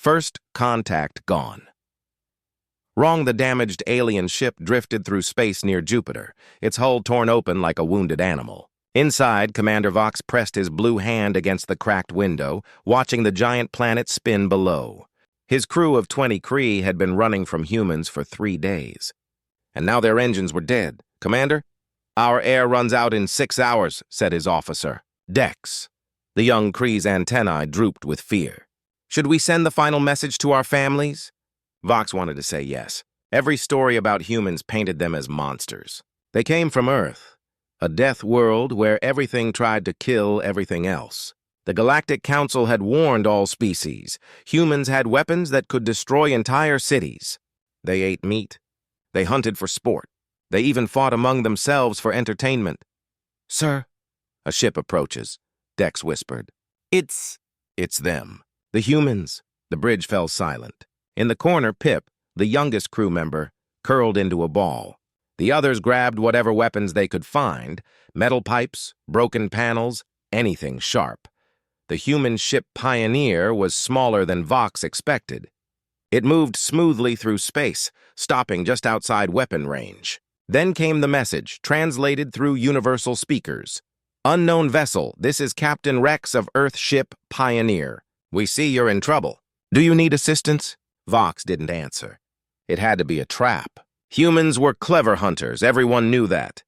First contact gone. Wrong, the damaged alien ship drifted through space near Jupiter, its hull torn open like a wounded animal. Inside, Commander Vox pressed his blue hand against the cracked window, watching the giant planet spin below. His crew of 20 Kree had been running from humans for 3 days. And now their engines were dead. "Commander, our air runs out in 6 hours," said his officer. "Dex." The young Kree's antennae drooped with fear. "Should we send the final message to our families?" Vox wanted to say yes. Every story about humans painted them as monsters. They came from Earth, a death world where everything tried to kill everything else. The Galactic Council had warned all species. Humans had weapons that could destroy entire cities. They ate meat. They hunted for sport. They even fought among themselves for entertainment. "Sir," a ship approaches. Dex whispered. It's them. The humans." The bridge fell silent. In the corner, Pip, the youngest crew member, curled into a ball. The others grabbed whatever weapons they could find, metal pipes, broken panels, anything sharp. The human ship Pioneer was smaller than Vox expected. It moved smoothly through space, stopping just outside weapon range. Then came the message, translated through universal speakers. "Unknown vessel, this is Captain Rex of Earth ship Pioneer. We see you're in trouble. Do you need assistance?" Vox didn't answer. It had to be a trap. Humans were clever hunters, everyone knew that.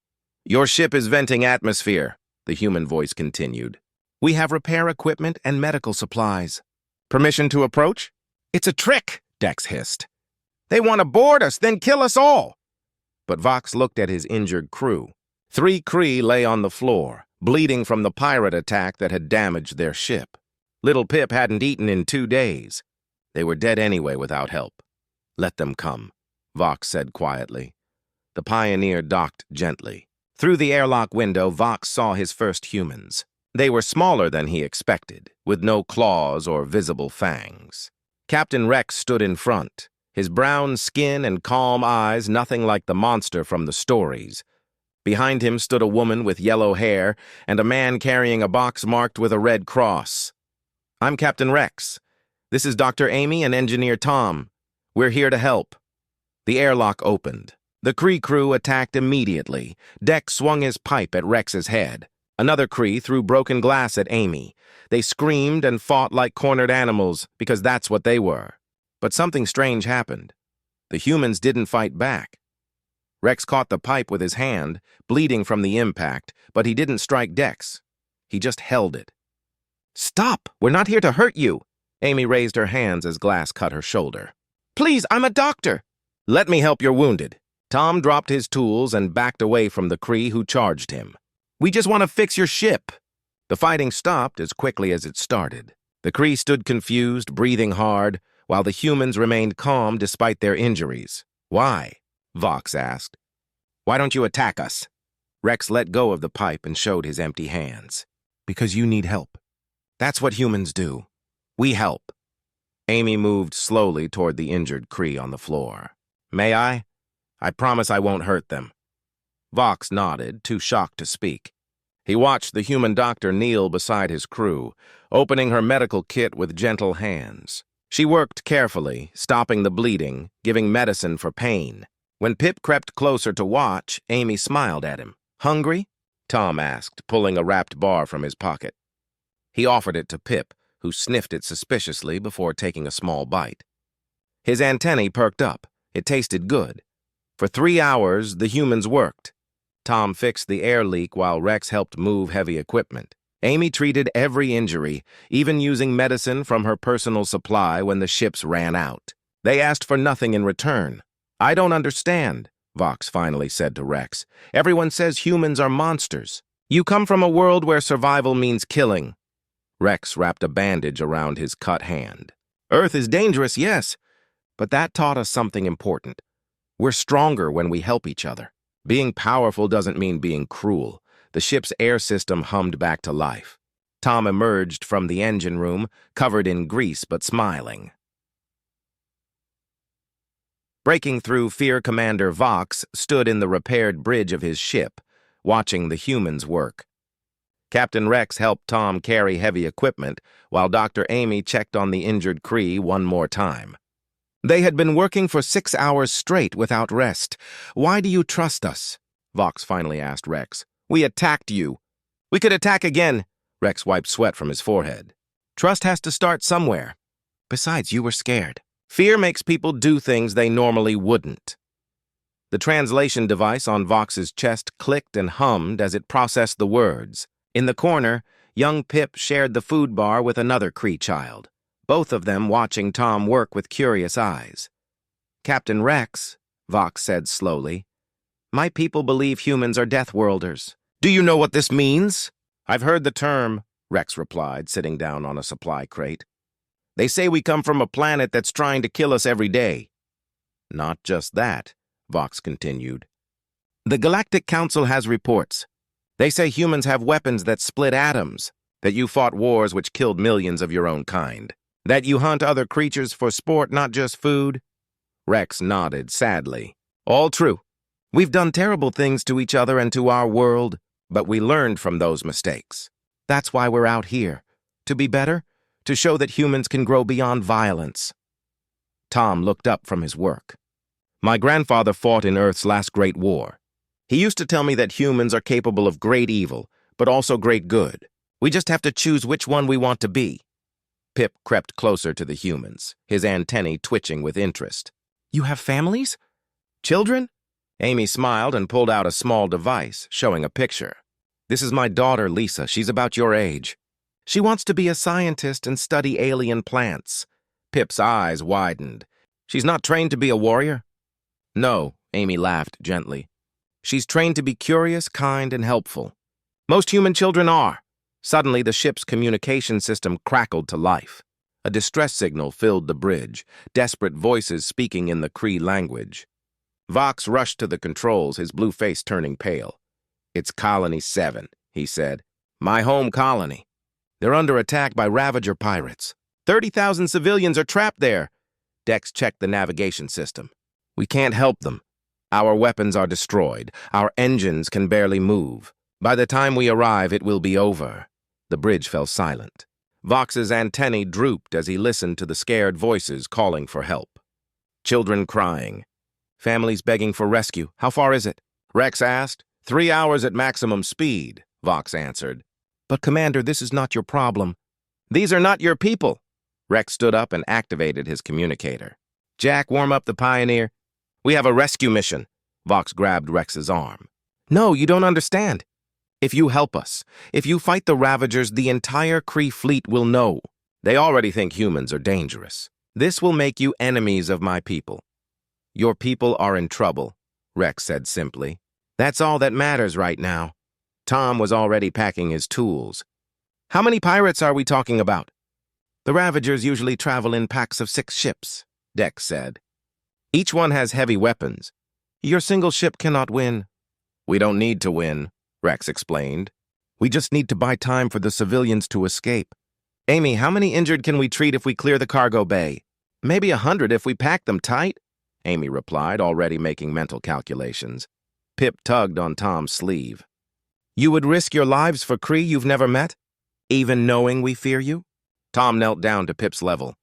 "Your ship is venting atmosphere," the human voice continued. "We have repair equipment and medical supplies. Permission to approach?" "It's a trick," Dex hissed. "They want to board us, then kill us all." But Vox looked at his injured crew. 3 Kree lay on the floor, bleeding from the pirate attack that had damaged their ship. Little Pip hadn't eaten in 2 days. They were dead anyway without help. "Let them come," Vox said quietly. The Pioneer docked gently. Through the airlock window, Vox saw his first humans. They were smaller than he expected, with no claws or visible fangs. Captain Rex stood in front, his brown skin and calm eyes nothing like the monster from the stories. Behind him stood a woman with yellow hair and a man carrying a box marked with a red cross. "I'm Captain Rex. This is Dr. Amy and Engineer Tom. We're here to help." The airlock opened. The Kree crew attacked immediately. Dex swung his pipe at Rex's head. Another Kree threw broken glass at Amy. They screamed and fought like cornered animals, because that's what they were. But something strange happened. The humans didn't fight back. Rex caught the pipe with his hand, bleeding from the impact, but he didn't strike Dex. He just held it. "Stop! We're not here to hurt you!" Amy raised her hands as glass cut her shoulder. "Please, I'm a doctor." "Let me help your wounded." Tom dropped his tools and backed away from the Kree who charged him. "We just want to fix your ship." The fighting stopped as quickly as it started. The Kree stood confused, breathing hard, while the humans remained calm despite their injuries. "Why?" Vox asked. "Why don't you attack us?" Rex let go of the pipe and showed his empty hands. "Because you need help. That's what humans do. We help." Amy moved slowly toward the injured Kree on the floor. "May I? I promise I won't hurt them." Vox nodded, too shocked to speak. He watched the human doctor kneel beside his crew, opening her medical kit with gentle hands. She worked carefully, stopping the bleeding, giving medicine for pain. When Pip crept closer to watch, Amy smiled at him. "Hungry?" Tom asked, pulling a wrapped bar from his pocket. He offered it to Pip, who sniffed it suspiciously before taking a small bite. His antennae perked up. It tasted good. For 3 hours, the humans worked. Tom fixed the air leak while Rex helped move heavy equipment. Amy treated every injury, even using medicine from her personal supply when the ships ran out. They asked for nothing in return. "I don't understand," Vox finally said to Rex. "Everyone says humans are monsters. You come from a world where survival means killing." Rex wrapped a bandage around his cut hand. "Earth is dangerous, yes, but that taught us something important. We're stronger when we help each other. Being powerful doesn't mean being cruel." The ship's air system hummed back to life. Tom emerged from the engine room, covered in grease but smiling. Breaking through, Fear Commander Vox stood in the repaired bridge of his ship, watching the humans work. Captain Rex helped Tom carry heavy equipment, while Dr. Amy checked on the injured Kree one more time. They had been working for 6 hours straight without rest. "Why do you trust us?" Vox finally asked Rex. "We attacked you." "We could attack again." Rex wiped sweat from his forehead. "Trust has to start somewhere. Besides, you were scared. Fear makes people do things they normally wouldn't." The translation device on Vox's chest clicked and hummed as it processed the words. In the corner, young Pip shared the food bar with another Kree child, both of them watching Tom work with curious eyes. "Captain Rex," Vox said slowly, "my people believe humans are Deathworlders. Do you know what this means?" "I've heard the term," Rex replied, sitting down on a supply crate. "They say we come from a planet that's trying to kill us every day." "Not just that," Vox continued. "The Galactic Council has reports. They say humans have weapons that split atoms, that you fought wars which killed millions of your own kind, that you hunt other creatures for sport, not just food." Rex nodded sadly. "All true. We've done terrible things to each other and to our world, but we learned from those mistakes. That's why we're out here. To be better, to show that humans can grow beyond violence." Tom looked up from his work. "My grandfather fought in Earth's last great war. He used to tell me that humans are capable of great evil, but also great good. We just have to choose which one we want to be." Pip crept closer to the humans, his antennae twitching with interest. "You have families? Children?" Amy smiled and pulled out a small device, showing a picture. "This is my daughter, Lisa. She's about your age. She wants to be a scientist and study alien plants." Pip's eyes widened. "She's not trained to be a warrior?" "No," Amy laughed gently. "She's trained to be curious, kind, and helpful. Most human children are." Suddenly, the ship's communication system crackled to life. A distress signal filled the bridge, desperate voices speaking in the Kree language. Vox rushed to the controls, his blue face turning pale. "It's Colony 7, he said. "My home colony. They're under attack by Ravager pirates. 30,000 civilians are trapped there." Dex checked the navigation system. "We can't help them. Our weapons are destroyed. Our engines can barely move. By the time we arrive, it will be over." The bridge fell silent. Vox's antennae drooped as he listened to the scared voices calling for help. Children crying. Families begging for rescue. "How far is it?" Rex asked. 3 hours at maximum speed," Vox answered. "But, Commander, this is not your problem." "These are not your people." Rex stood up and activated his communicator. "Jack, warm up the Pioneer. We have a rescue mission." Vox grabbed Rex's arm. "No, you don't understand. If you help us, if you fight the Ravagers, the entire Kree fleet will know. They already think humans are dangerous. This will make you enemies of my people." "Your people are in trouble," Rex said simply. "That's all that matters right now." Tom was already packing his tools. "How many pirates are we talking about?" "The Ravagers usually travel in packs of 6 ships," Dex said. "Each one has heavy weapons. Your single ship cannot win." "We don't need to win," Rex explained. "We just need to buy time for the civilians to escape." "Amy, how many injured can we treat if we clear the cargo bay?" "Maybe 100 if we pack them tight," Amy replied, already making mental calculations. Pip tugged on Tom's sleeve. "You would risk your lives for Kree you've never met, even knowing we fear you?" Tom knelt down to Pip's level.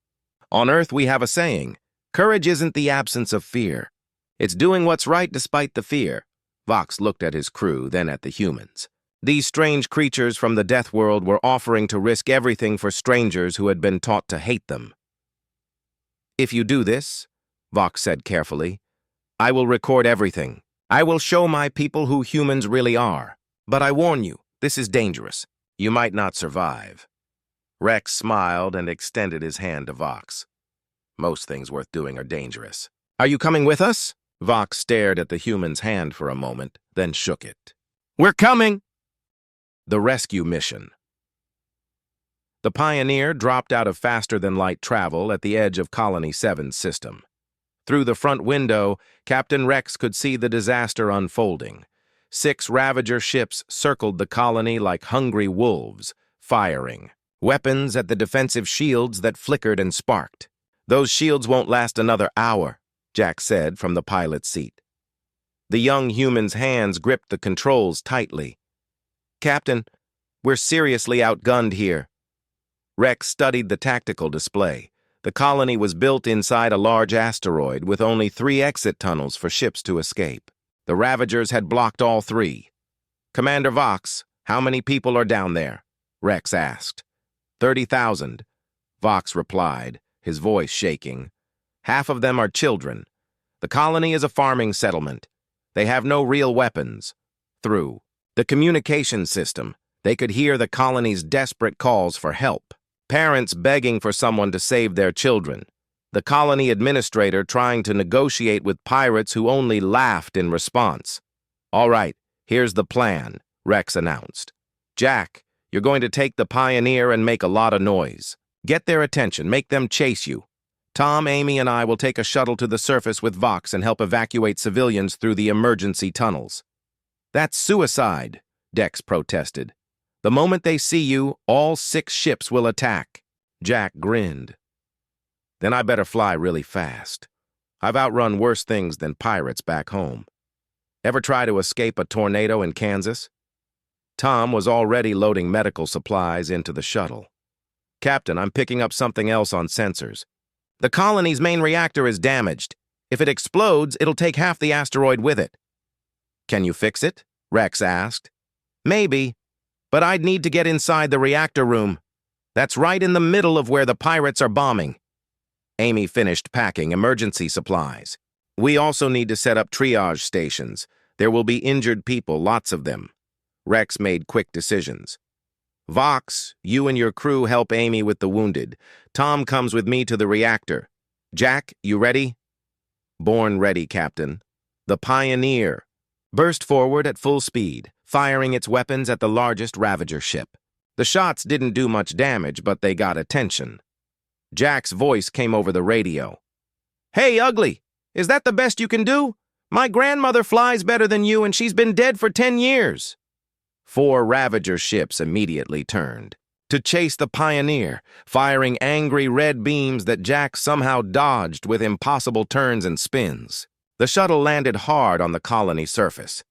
"On Earth we have a saying, courage isn't the absence of fear. It's doing what's right despite the fear." Vox looked at his crew, then at the humans. These strange creatures from the Death World were offering to risk everything for strangers who had been taught to hate them. "If you do this," Vox said carefully, "I will record everything. I will show my people who humans really are. But I warn you, this is dangerous. You might not survive." Rex smiled and extended his hand to Vox. "Most things worth doing are dangerous. Are you coming with us?" Vox stared at the human's hand for a moment, then shook it. "We're coming!" The rescue mission. The Pioneer dropped out of faster-than-light travel at the edge of Colony 7's system. Through the front window, Captain Rex could see the disaster unfolding. 6 Ravager ships circled the colony like hungry wolves, firing. Weapons at the defensive shields that flickered and sparked. "Those shields won't last another hour," Jack said from the pilot's seat. The young human's hands gripped the controls tightly. "Captain, We're seriously outgunned here. Rex studied the tactical display. The colony was built inside a large asteroid with only 3 exit tunnels for ships to escape. The Ravagers had blocked all 3. Commander Vox, how many people are down there? Rex asked. 30,000. Vox replied, his voice shaking. Half of them are children. The colony is a farming settlement. They have no real weapons. Through the communication system, they could hear the colony's desperate calls for help. Parents begging for someone to save their children. The colony administrator trying to negotiate with pirates who only laughed in response. All right, here's the plan, Rex announced. Jack, you're going to take the Pioneer and make a lot of noise. Get their attention, make them chase you. Tom, Amy, and I will take a shuttle to the surface with Vox and help evacuate civilians through the emergency tunnels. That's suicide, Dex protested. The moment they see you, all 6 ships will attack. Jack grinned. Then I better fly really fast. I've outrun worse things than pirates back home. Ever try to escape a tornado in Kansas? Tom was already loading medical supplies into the shuttle. Captain, I'm picking up something else on sensors. The colony's main reactor is damaged. If it explodes, it'll take half the asteroid with it. Can you fix it? Rex asked. Maybe, but I'd need to get inside the reactor room. That's right in the middle of where the pirates are bombing. Amy finished packing emergency supplies. We also need to set up triage stations. There will be injured people, lots of them. Rex made quick decisions. Vox, you and your crew help Amy with the wounded. Tom comes with me to the reactor. Jack, you ready? Born ready, Captain. The Pioneer burst forward at full speed, firing its weapons at the largest Ravager ship. The shots didn't do much damage, but they got attention. Jack's voice came over the radio. Hey, Ugly, is that the best you can do? My grandmother flies better than you, and she's been dead for 10 years. 4 Ravager ships immediately turned to chase the Pioneer, firing angry red beams that Jack somehow dodged with impossible turns and spins. The shuttle landed hard on the colony surface.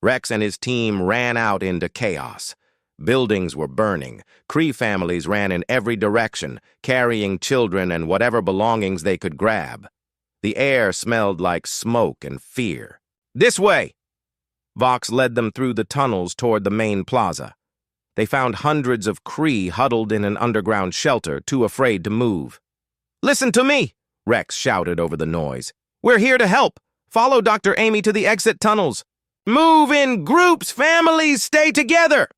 Rex and his team ran out into chaos. Buildings were burning. Cree families ran in every direction, carrying children and whatever belongings they could grab. The air smelled like smoke and fear. This way! Vox led them through the tunnels toward the main plaza. They found hundreds of Cree huddled in an underground shelter, too afraid to move. Listen to me, Rex shouted over the noise. We're here to help. Follow Dr. Amy to the exit tunnels. Move in groups, families, stay together!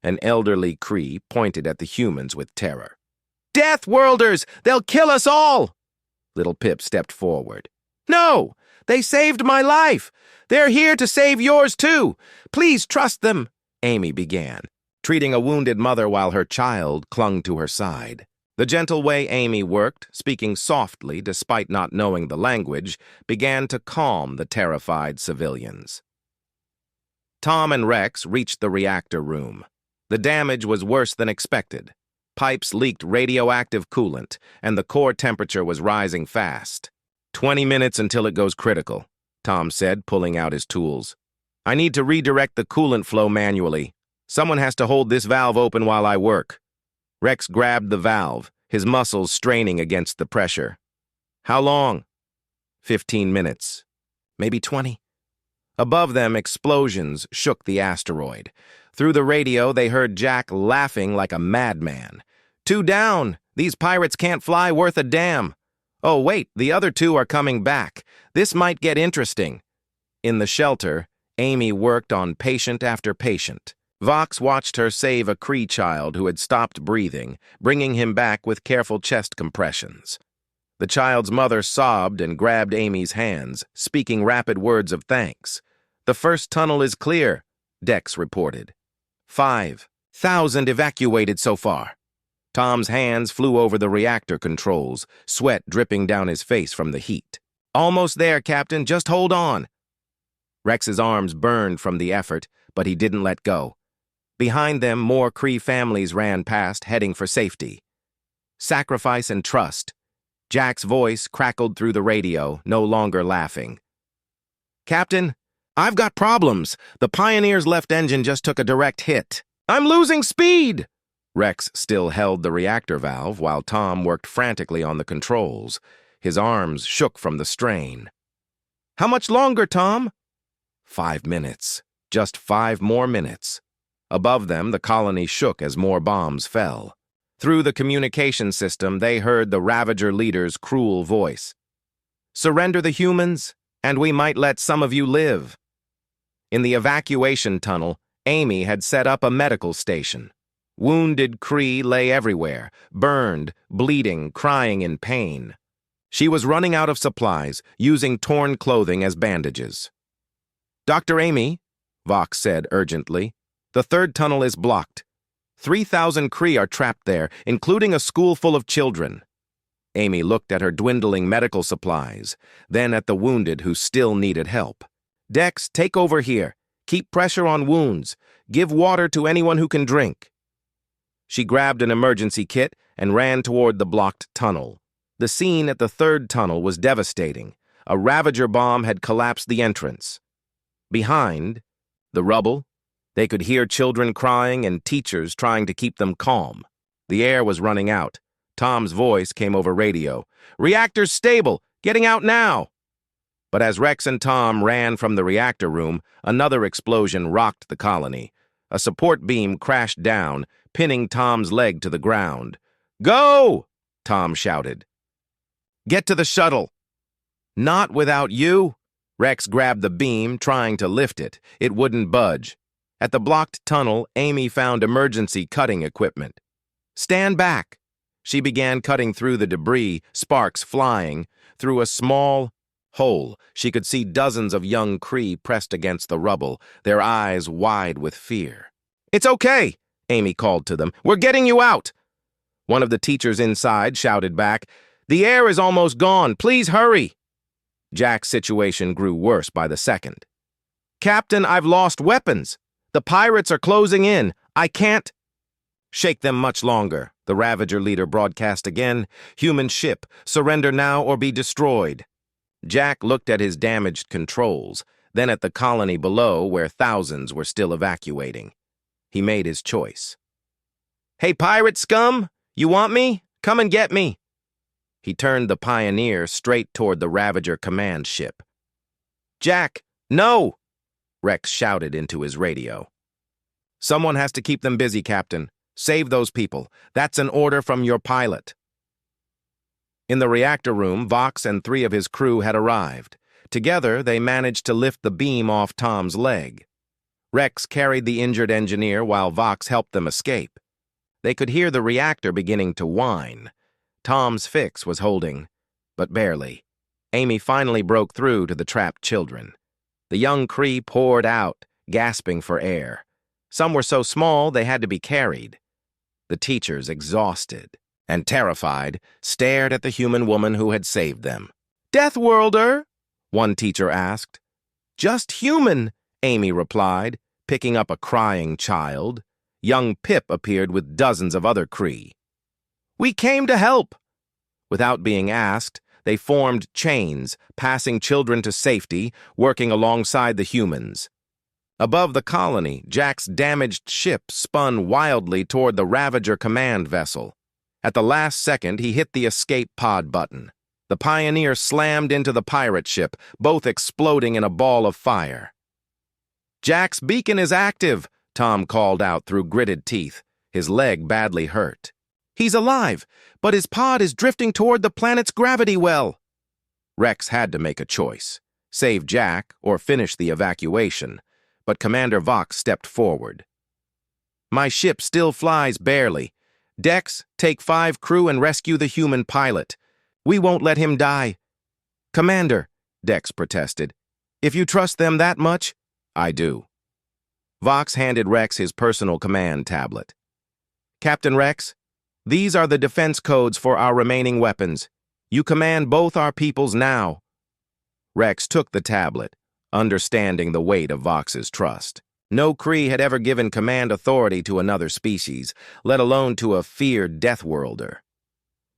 An elderly Cree pointed at the humans with terror. Death Worlders! They'll kill us all! Little Pip stepped forward. No! They saved my life! They're here to save yours too! Please trust them! Amy began, treating a wounded mother while her child clung to her side. The gentle way Amy worked, speaking softly despite not knowing the language, began to calm the terrified civilians. Tom and Rex reached the reactor room. The damage was worse than expected. Pipes leaked radioactive coolant, and the core temperature was rising fast. 20 minutes until it goes critical, Tom said, pulling out his tools. I need to redirect the coolant flow manually. Someone has to hold this valve open while I work. Rex grabbed the valve, his muscles straining against the pressure. How long? 15 minutes. Maybe 20. Above them, explosions shook the asteroid. Through the radio, they heard Jack laughing like a madman. 2 down! These pirates can't fly worth a damn! Oh, wait, the other 2 are coming back. This might get interesting. In the shelter, Amy worked on patient after patient. Vox watched her save a Cree child who had stopped breathing, bringing him back with careful chest compressions. The child's mother sobbed and grabbed Amy's hands, speaking rapid words of thanks. The first tunnel is clear, Dex reported. 5,000 evacuated so far. Tom's hands flew over the reactor controls, sweat dripping down his face from the heat. Almost there, Captain. Just hold on. Rex's arms burned from the effort, but he didn't let go. Behind them, more Cree families ran past, heading for safety. Sacrifice and trust. Jack's voice crackled through the radio, no longer laughing. Captain, I've got problems. The Pioneer's left engine just took a direct hit. I'm losing speed! Rex still held the reactor valve while Tom worked frantically on the controls. His arms shook from the strain. How much longer, Tom? 5 minutes. Just 5 more minutes. Above them, the colony shook as more bombs fell. Through the communication system, they heard the Ravager leader's cruel voice. Surrender the humans, and we might let some of you live. In the evacuation tunnel, Amy had set up a medical station. Wounded Kree lay everywhere, burned, bleeding, crying in pain. She was running out of supplies, using torn clothing as bandages. Dr. Amy, Vox said urgently, the third tunnel is blocked. 3,000 Kree are trapped there, including a school full of children. Amy looked at her dwindling medical supplies, then at the wounded who still needed help. Dex, take over here. Keep pressure on wounds. Give water to anyone who can drink. She grabbed an emergency kit and ran toward the blocked tunnel. The scene at the third tunnel was devastating. A Ravager bomb had collapsed the entrance. Behind, the rubble, they could hear children crying and teachers trying to keep them calm. The air was running out. Tom's voice came over radio. Reactor's stable! Getting out now! But as Rex and Tom ran from the reactor room, another explosion rocked the colony. A support beam crashed down, pinning Tom's leg to the ground. Go! Tom shouted. Get to the shuttle. Not without you. Rex grabbed the beam, trying to lift it. It wouldn't budge. At the blocked tunnel, Amy found emergency cutting equipment. Stand back. She began cutting through the debris, sparks flying. Through a small hole, she could see dozens of young Kree pressed against the rubble, their eyes wide with fear. It's okay, Amy called to them. We're getting you out. One of the teachers inside shouted back, The air is almost gone. Please hurry. Jack's situation grew worse by the second. Captain, I've lost weapons. The pirates are closing in. I can't shake them much longer. The Ravager leader broadcast again. Human ship, surrender now or be destroyed. Jack looked at his damaged controls, then at the colony below where thousands were still evacuating. He made his choice. Hey, pirate scum! You want me? Come and get me! He turned the Pioneer straight toward the Ravager command ship. Jack, no! Rex shouted into his radio. Someone has to keep them busy, Captain. Save those people. That's an order from your pilot. In the reactor room, Vox and 3 of his crew had arrived. Together, they managed to lift the beam off Tom's leg. Rex carried the injured engineer while Vox helped them escape. They could hear the reactor beginning to whine. Tom's fix was holding, but barely. Amy finally broke through to the trapped children. The young Kree poured out, gasping for air. Some were so small they had to be carried. The teachers, exhausted and terrified, stared at the human woman who had saved them. Deathworlder? One teacher asked. Just human, Amy replied, picking up a crying child. Young Pip appeared with dozens of other Kree. We came to help. Without being asked, they formed chains, passing children to safety, working alongside the humans. Above the colony, Jack's damaged ship spun wildly toward the Ravager command vessel. At the last second, he hit the escape pod button. The Pioneer slammed into the pirate ship, both exploding in a ball of fire. Jack's beacon is active, Tom called out through gritted teeth, his leg badly hurt. He's alive, but his pod is drifting toward the planet's gravity well. Rex had to make a choice, save Jack or finish the evacuation, but Commander Vox stepped forward. My ship still flies barely. Dex, take 5 crew and rescue the human pilot. We won't let him die. Commander, Dex protested, if you trust them that much, I do. Vox handed Rex his personal command tablet. Captain Rex, these are the defense codes for our remaining weapons. You command both our peoples now. Rex took the tablet, understanding the weight of Vox's trust. No Kree had ever given command authority to another species, let alone to a feared Deathworlder.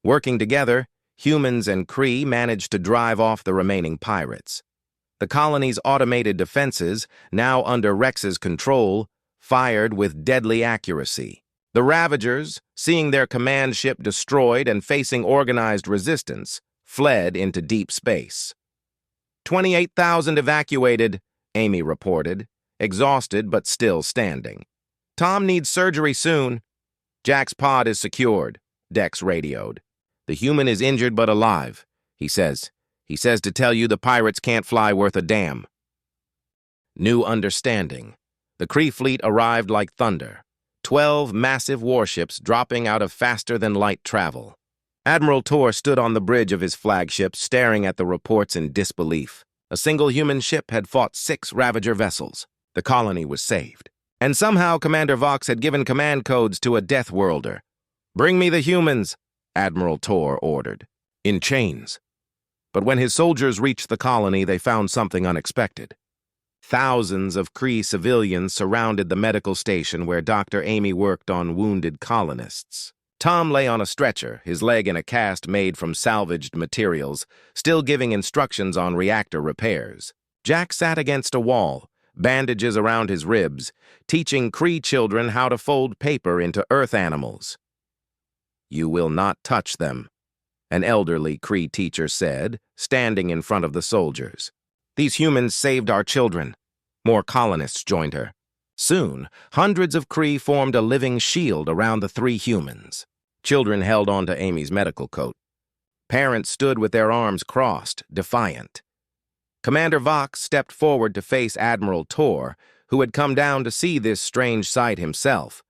Working together, humans and Kree managed to drive off the remaining pirates. The colony's automated defenses, now under Rex's control, fired with deadly accuracy. The Ravagers, seeing their command ship destroyed and facing organized resistance, fled into deep space. 28,000 evacuated, Amy reported, exhausted but still standing. Tom needs surgery soon. Jack's pod is secured, Dex radioed. The human is injured but alive, he says. He says to tell you the pirates can't fly worth a damn. New understanding. The Kree fleet arrived like thunder. 12 massive warships dropping out of faster-than-light travel. Admiral Tor stood on the bridge of his flagship, staring at the reports in disbelief. A single human ship had fought 6 Ravager vessels. The colony was saved. And somehow Commander Vox had given command codes to a Death Worlder. "Bring me the humans," Admiral Tor ordered, in chains. But when his soldiers reached the colony, they found something unexpected. Thousands of Kree civilians surrounded the medical station where Dr. Amy worked on wounded colonists. Tom lay on a stretcher, his leg in a cast made from salvaged materials, still giving instructions on reactor repairs. Jack sat against a wall, bandages around his ribs, teaching Kree children how to fold paper into earth animals. "You will not touch them," an elderly Kree teacher said, standing in front of the soldiers. "These humans saved our children." More colonists joined her. Soon, hundreds of Kree formed a living shield around the 3 humans. Children held onto Amy's medical coat. Parents stood with their arms crossed, defiant. Commander Vox stepped forward to face Admiral Tor, who had come down to see this strange sight himself.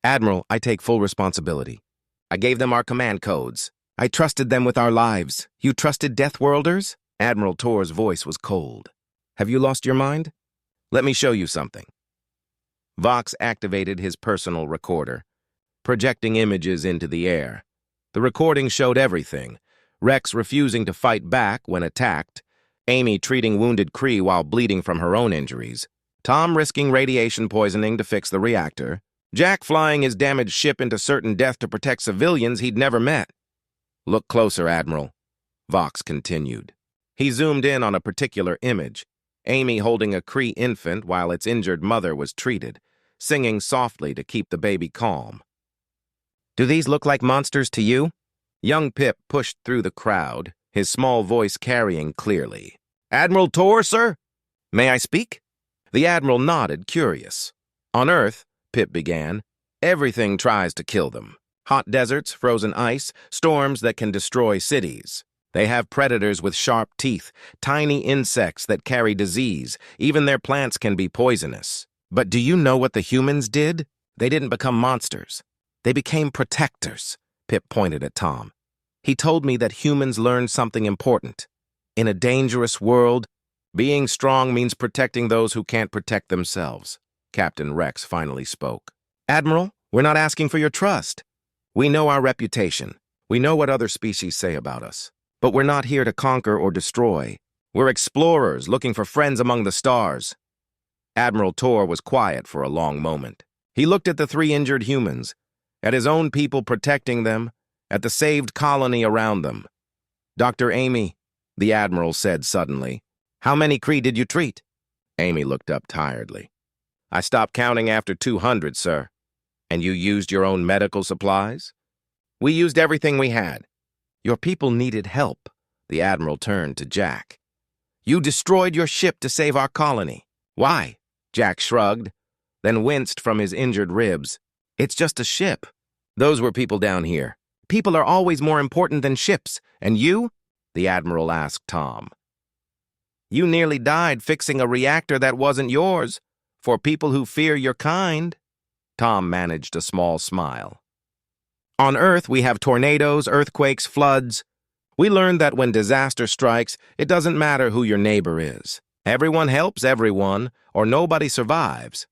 "Admiral, I take full responsibility. I gave them our command codes. I trusted them with our lives. You trusted Death Worlders?" Admiral Tor's voice was cold. "Have you lost your mind? Let me show you something." Vox activated his personal recorder, projecting images into the air. The recording showed everything: Rex refusing to fight back when attacked, Amy treating wounded Kree while bleeding from her own injuries, Tom risking radiation poisoning to fix the reactor, Jack flying his damaged ship into certain death to protect civilians he'd never met. "Look closer, Admiral," Vox continued. He zoomed in on a particular image, Amy holding a Kree infant while its injured mother was treated, singing softly to keep the baby calm. "Do these look like monsters to you?" Young Pip pushed through the crowd, his small voice carrying clearly. "Admiral Tor, sir? May I speak?" The Admiral nodded, curious. "On Earth," Pip began, "everything tries to kill them. Hot deserts, frozen ice, storms that can destroy cities. They have predators with sharp teeth, tiny insects that carry disease. Even their plants can be poisonous. But do you know what the humans did? They didn't become monsters. They became protectors," Pip pointed at Tom. "He told me that humans learned something important. In a dangerous world, being strong means protecting those who can't protect themselves." Captain Rex finally spoke. "Admiral, we're not asking for your trust. We know our reputation. We know what other species say about us. But we're not here to conquer or destroy. We're explorers looking for friends among the stars." Admiral Tor was quiet for a long moment. He looked at the 3 injured humans, at his own people protecting them, at the saved colony around them. "Dr. Amy," the Admiral said suddenly, "how many Kree did you treat?" Amy looked up tiredly. "I stopped counting after 200, sir." "And you used your own medical supplies?" "We used everything we had." "Your people needed help," the Admiral turned to Jack. "You destroyed your ship to save our colony. Why?" Jack shrugged, then winced from his injured ribs. "It's just a ship. Those were people down here. People are always more important than ships. And you?" the Admiral asked Tom. "You nearly died fixing a reactor that wasn't yours, for people who fear your kind." Tom managed a small smile. "On Earth, we have tornadoes, earthquakes, floods. We learned that when disaster strikes, it doesn't matter who your neighbor is. Everyone helps everyone, or nobody survives."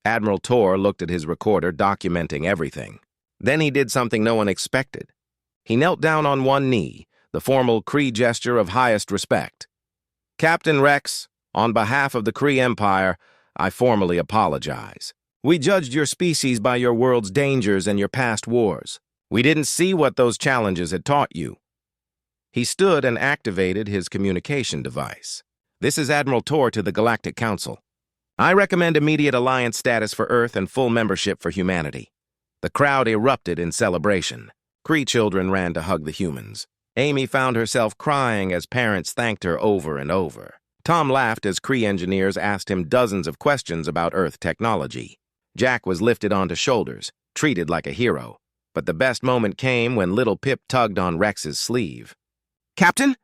Admiral Tor looked at his recorder, documenting everything. Then he did something no one expected. He knelt down on one knee, the formal Kree gesture of highest respect. "Captain Rex, on behalf of the Kree Empire, I formally apologize. We judged your species by your world's dangers and your past wars. We didn't see what those challenges had taught you." He stood and activated his communication device. "This is Admiral Tor to the Galactic Council. I recommend immediate alliance status for Earth and full membership for humanity. The crowd erupted in celebration. Kree children ran to hug the humans. Amy found herself crying as parents thanked her over and over. Tom laughed as Kree engineers asked him dozens of questions about Earth technology. Jack was lifted onto shoulders, treated like a hero. But the best moment came when little Pip tugged on Rex's sleeve. "Captain,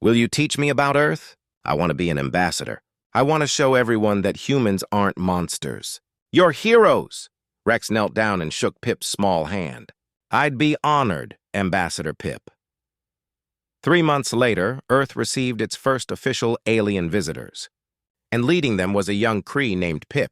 will you teach me about Earth? I want to be an ambassador. I want to show everyone that humans aren't monsters. You're heroes!" Rex knelt down and shook Pip's small hand. "I'd be honored, Ambassador Pip." 3 months later, Earth received its first official alien visitors. And leading them was a young Kree named Pip.